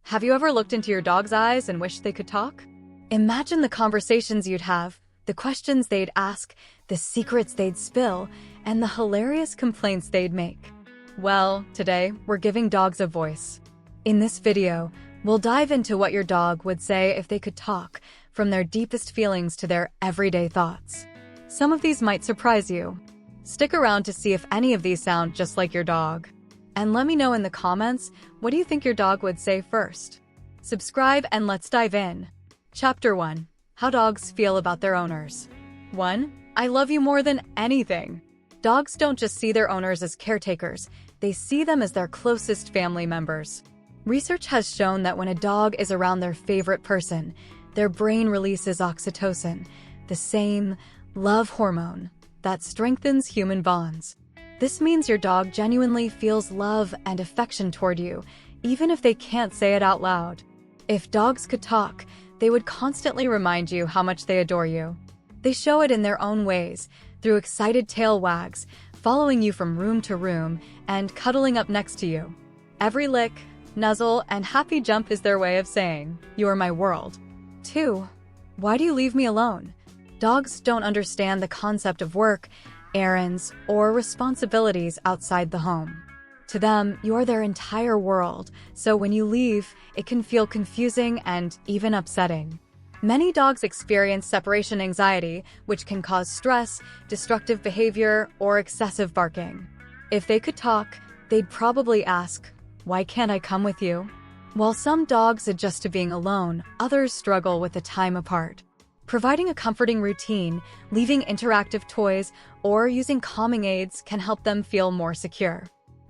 Have you ever looked into your dog's eyes and wished they could talk? Imagine the conversations you'd have, the questions they'd ask, the secrets they'd spill, and the hilarious complaints they'd make. Well, today, we're giving dogs a voice. In this video, we'll dive into what your dog would say if they could talk, from their deepest feelings to their everyday thoughts. Some of these might surprise you. Stick around to see if any of these sound just like your dog. And let me know in the comments, what do you think your dog would say first? Subscribe and let's dive in. Chapter 1. How dogs feel about their owners. 1. I love you more than anything. Dogs don't just see their owners as caretakers, they see them as their closest family members. Research has shown that when a dog is around their favorite person, their brain releases oxytocin, the same love hormone that strengthens human bonds. This means your dog genuinely feels love and affection toward you, even if they can't say it out loud. If dogs could talk, they would constantly remind you how much they adore you. They show it in their own ways, through excited tail wags, following you from room to room, and cuddling up next to you. Every lick, nuzzle, and happy jump is their way of saying, "You're my world." 2. Why do you leave me alone? Dogs don't understand the concept of work, errands, or responsibilities outside the home. To them, you're their entire world, so when you leave, it can feel confusing and even upsetting. Many dogs experience separation anxiety, which can cause stress, destructive behavior, or excessive barking. If they could talk, they'd probably ask, "Why can't I come with you?" While some dogs adjust to being alone, others struggle with the time apart. Providing a comforting routine, leaving interactive toys, or using calming aids can help them feel more secure.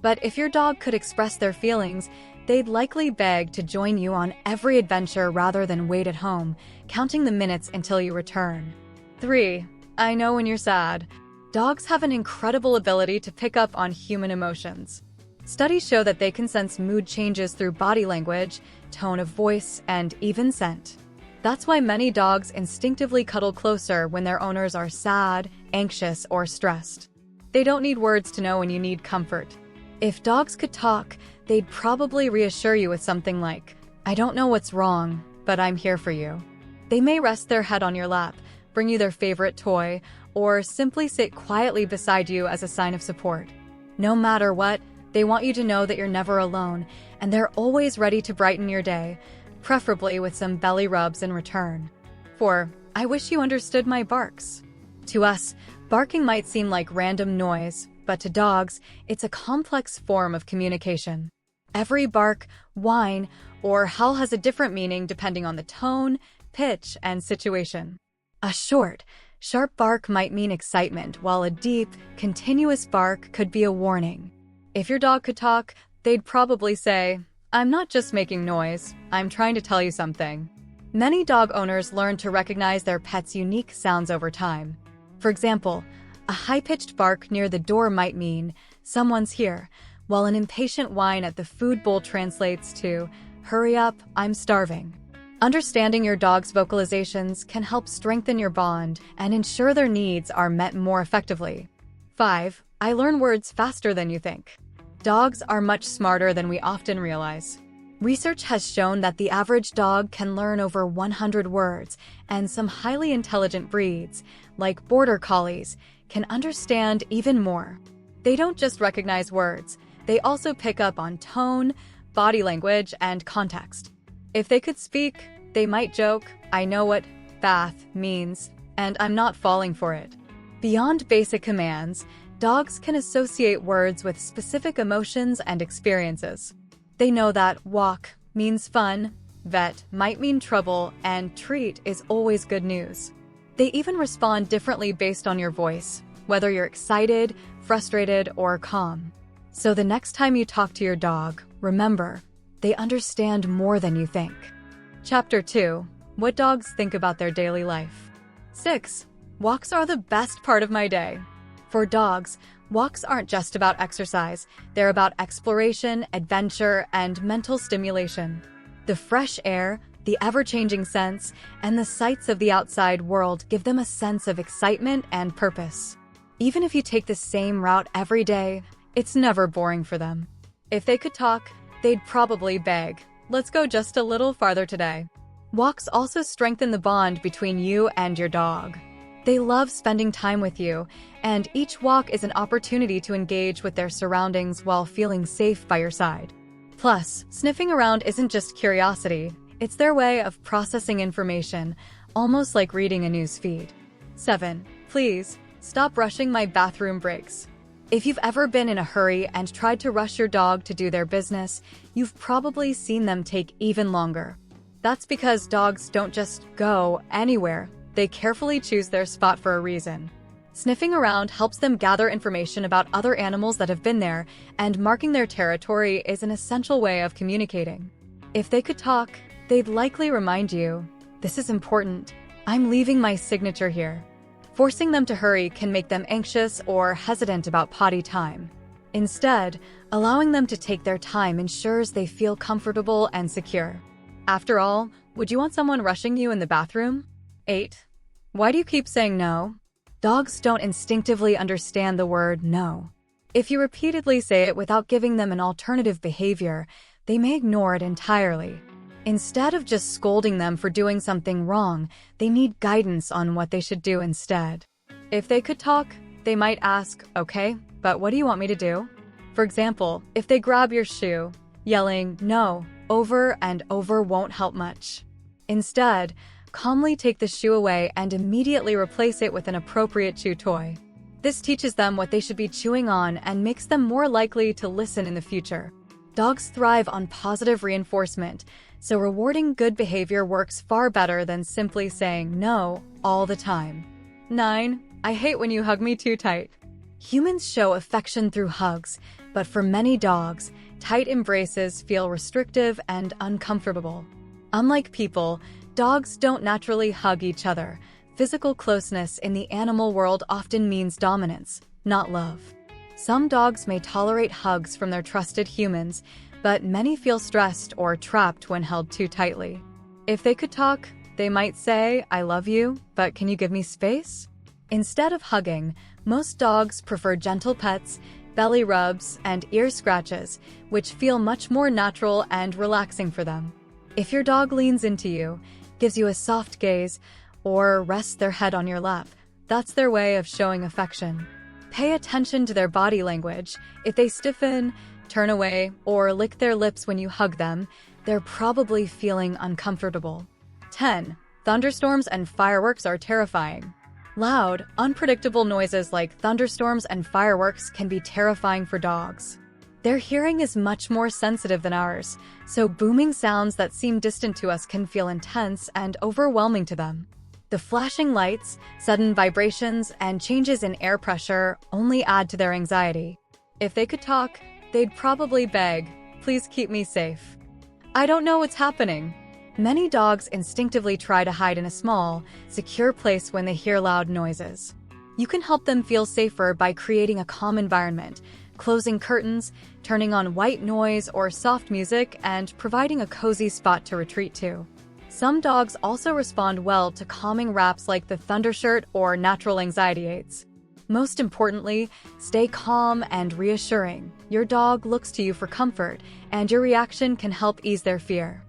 But if your dog could express their feelings, they'd likely beg to join you on every adventure rather than wait at home, counting the minutes until you return. 3. I know when you're sad. Dogs have an incredible ability to pick up on human emotions. Studies show that they can sense mood changes through body language, tone of voice, and even scent. That's why many dogs instinctively cuddle closer when their owners are sad, anxious, or stressed. They don't need words to know when you need comfort. If dogs could talk, they'd probably reassure you with something like, "I don't know what's wrong, but I'm here for you." They may rest their head on your lap, bring you their favorite toy, or simply sit quietly beside you as a sign of support. No matter what, they want you to know that you're never alone, and they're always ready to brighten your day, preferably with some belly rubs in return. 4. I wish you understood my barks. To us, barking might seem like random noise, but to dogs, it's a complex form of communication. Every bark, whine, or howl has a different meaning depending on the tone, pitch, and situation. A short, sharp bark might mean excitement, while a deep, continuous bark could be a warning. If your dog could talk, they'd probably say, "I'm not just making noise, I'm trying to tell you something." Many dog owners learn to recognize their pet's unique sounds over time. For example, a high-pitched bark near the door might mean, "Someone's here," while an impatient whine at the food bowl translates to, "Hurry up, I'm starving." Understanding your dog's vocalizations can help strengthen your bond and ensure their needs are met more effectively. 5. I learn words faster than you think. Dogs are much smarter than we often realize. Research has shown that the average dog can learn over 100 words, and some highly intelligent breeds, like border collies, can understand even more. They don't just recognize words, they also pick up on tone, body language, and context. If they could speak, they might joke, "I know what bath means, and I'm not falling for it." Beyond basic commands, dogs can associate words with specific emotions and experiences. They know that walk means fun, vet might mean trouble, and treat is always good news. They even respond differently based on your voice, whether you're excited, frustrated, or calm. So the next time you talk to your dog, remember, they understand more than you think. Chapter 2. What dogs think about their daily life. 6. Walks are the best part of my day. For dogs, walks aren't just about exercise, they're about exploration, adventure, and mental stimulation. The fresh air, the ever-changing scents, and the sights of the outside world give them a sense of excitement and purpose. Even if you take the same route every day, it's never boring for them. If they could talk, they'd probably beg, Let's go just a little farther today. Walks also strengthen the bond between you and your dog. They love spending time with you, and each walk is an opportunity to engage with their surroundings while feeling safe by your side. Plus, sniffing around isn't just curiosity, it's their way of processing information, almost like reading a news feed. 7. Please, stop rushing my bathroom breaks. If you've ever been in a hurry and tried to rush your dog to do their business, you've probably seen them take even longer. That's because dogs don't just go anywhere, they carefully choose their spot for a reason. Sniffing around helps them gather information about other animals that have been there, and marking their territory is an essential way of communicating. If they could talk, they'd likely remind you, "This is important. I'm leaving my signature here." Forcing them to hurry can make them anxious or hesitant about potty time. Instead, allowing them to take their time ensures they feel comfortable and secure. After all, would you want someone rushing you in the bathroom? 8. Why do you keep saying no? Dogs don't instinctively understand the word no. If you repeatedly say it without giving them an alternative behavior, they may ignore it entirely. Instead of just scolding them for doing something wrong, they need guidance on what they should do instead. If they could talk, they might ask, "Okay, but what do you want me to do?" For example, if they grab your shoe, yelling "no" over and over won't help much. Instead, calmly take the shoe away and immediately replace it with an appropriate chew toy. This teaches them what they should be chewing on and makes them more likely to listen in the future. Dogs thrive on positive reinforcement, so rewarding good behavior works far better than simply saying no all the time. 9. I hate when you hug me too tight. Humans show affection through hugs, but for many dogs, tight embraces feel restrictive and uncomfortable. Unlike people, dogs don't naturally hug each other. Physical closeness in the animal world often means dominance, not love. Some dogs may tolerate hugs from their trusted humans, but many feel stressed or trapped when held too tightly. If they could talk, they might say, "I love you, but can you give me space?" Instead of hugging, most dogs prefer gentle pets, belly rubs, and ear scratches, which feel much more natural and relaxing for them. If your dog leans into you, gives you a soft gaze, or rests their head on your lap, that's their way of showing affection. Pay attention to their body language. If they stiffen, turn away, or lick their lips when you hug them, they're probably feeling uncomfortable. 10. Thunderstorms and fireworks are terrifying. Loud, unpredictable noises like thunderstorms and fireworks can be terrifying for dogs. Their hearing is much more sensitive than ours, so booming sounds that seem distant to us can feel intense and overwhelming to them. The flashing lights, sudden vibrations, and changes in air pressure only add to their anxiety. If they could talk, they'd probably beg, "Please keep me safe. I don't know what's happening." Many dogs instinctively try to hide in a small, secure place when they hear loud noises. You can help them feel safer by creating a calm environment, closing curtains, turning on white noise or soft music, and providing a cozy spot to retreat to. Some dogs also respond well to calming wraps like the Thundershirt or natural anxiety aids. Most importantly, stay calm and reassuring. Your dog looks to you for comfort, and your reaction can help ease their fear.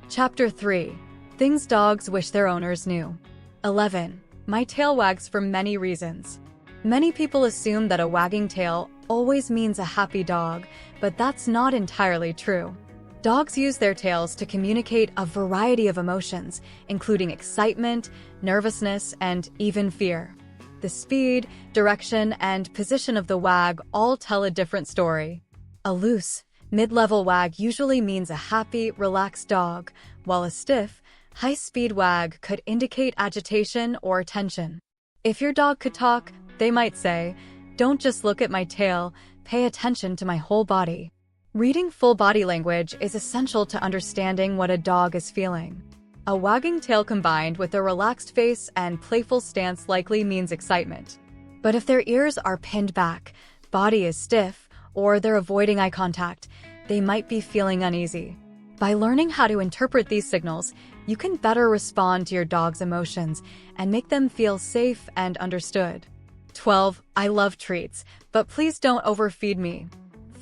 Chapter 3. Things dogs wish their owners knew. 11. My tail wags for many reasons. Many people assume that a wagging tail always means a happy dog, but that's not entirely true. Dogs use their tails to communicate a variety of emotions, including excitement, nervousness, and even fear. The speed, direction, and position of the wag all tell a different story. A loose, mid-level wag usually means a happy, relaxed dog, while a stiff, high-speed wag could indicate agitation or tension. If your dog could talk, they might say, "Don't just look at my tail, pay attention to my whole body." Reading full body language is essential to understanding what a dog is feeling. A wagging tail combined with a relaxed face and playful stance likely means excitement. But if their ears are pinned back, body is stiff, or they're avoiding eye contact, they might be feeling uneasy. By learning how to interpret these signals, you can better respond to your dog's emotions and make them feel safe and understood. 12. I love treats, but please don't overfeed me.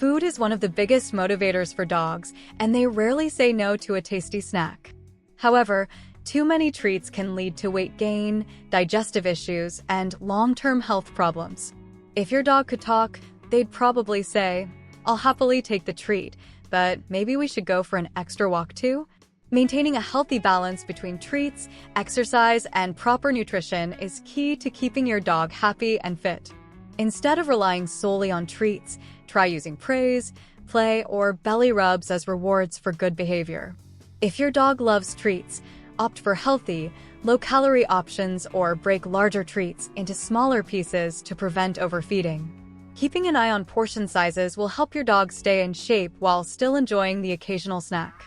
Food is one of the biggest motivators for dogs, and they rarely say no to a tasty snack. However, too many treats can lead to weight gain, digestive issues, and long-term health problems. If your dog could talk, they'd probably say, "I'll happily take the treat, but maybe we should go for an extra walk too?" Maintaining a healthy balance between treats, exercise, and proper nutrition is key to keeping your dog happy and fit. Instead of relying solely on treats, try using praise, play, or belly rubs as rewards for good behavior. If your dog loves treats, opt for healthy, low-calorie options or break larger treats into smaller pieces to prevent overfeeding. Keeping an eye on portion sizes will help your dog stay in shape while still enjoying the occasional snack.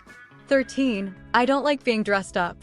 13. I don't like being dressed up.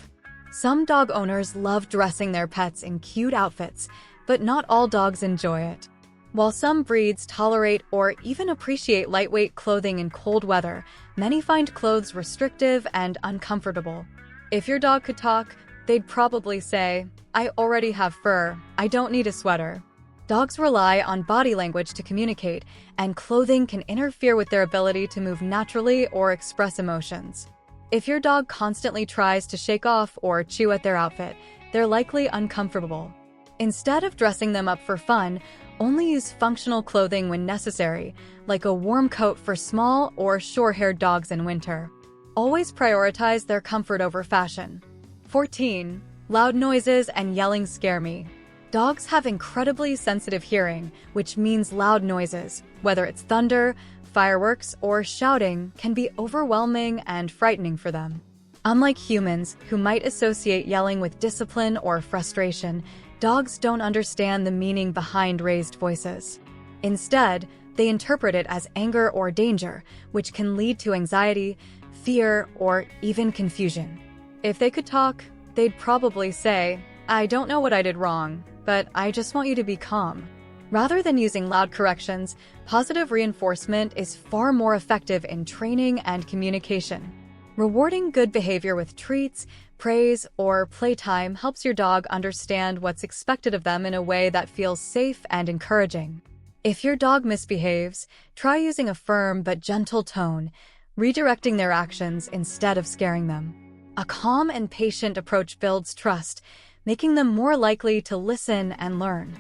Some dog owners love dressing their pets in cute outfits, but not all dogs enjoy it. While some breeds tolerate or even appreciate lightweight clothing in cold weather, many find clothes restrictive and uncomfortable. If your dog could talk, they'd probably say, "I already have fur, I don't need a sweater." Dogs rely on body language to communicate, and clothing can interfere with their ability to move naturally or express emotions. If your dog constantly tries to shake off or chew at their outfit, they're likely uncomfortable. Instead of dressing them up for fun, only use functional clothing when necessary, like a warm coat for small or short-haired dogs in winter. Always prioritize their comfort over fashion. 14. Loud noises and yelling scare me. Dogs have incredibly sensitive hearing, which means loud noises, whether it's thunder, fireworks, or shouting, can be overwhelming and frightening for them. Unlike humans, who might associate yelling with discipline or frustration, dogs don't understand the meaning behind raised voices. Instead, they interpret it as anger or danger, which can lead to anxiety, fear, or even confusion. If they could talk, they'd probably say, "I don't know what I did wrong, but I just want you to be calm." Rather than using loud corrections, positive reinforcement is far more effective in training and communication. Rewarding good behavior with treats, praise, or playtime helps your dog understand what's expected of them in a way that feels safe and encouraging. If your dog misbehaves, try using a firm but gentle tone, redirecting their actions instead of scaring them. A calm and patient approach builds trust, making them more likely to listen and learn.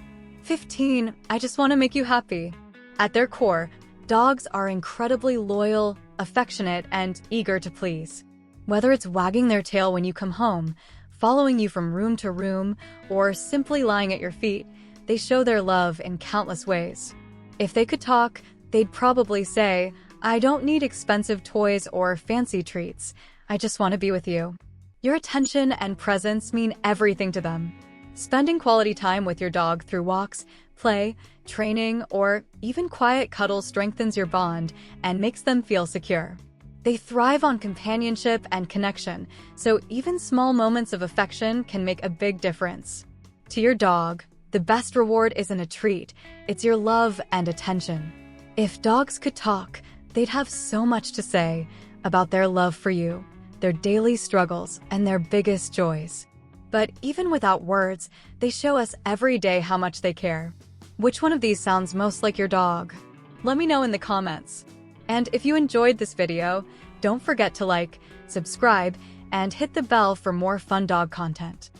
15. I just want to make you happy. At their core, dogs are incredibly loyal, affectionate, and eager to please. Whether it's wagging their tail when you come home, following you from room to room, or simply lying at your feet, they show their love in countless ways. If they could talk, they'd probably say, "I don't need expensive toys or fancy treats. I just want to be with you." Your attention and presence mean everything to them. Spending quality time with your dog through walks, play, training, or even quiet cuddles strengthens your bond and makes them feel secure. They thrive on companionship and connection, so even small moments of affection can make a big difference. To your dog, the best reward isn't a treat, it's your love and attention. If dogs could talk, they'd have so much to say about their love for you, their daily struggles, and their biggest joys. But even without words, they show us every day how much they care. Which one of these sounds most like your dog? Let me know in the comments. And if you enjoyed this video, don't forget to like, subscribe, and hit the bell for more fun dog content.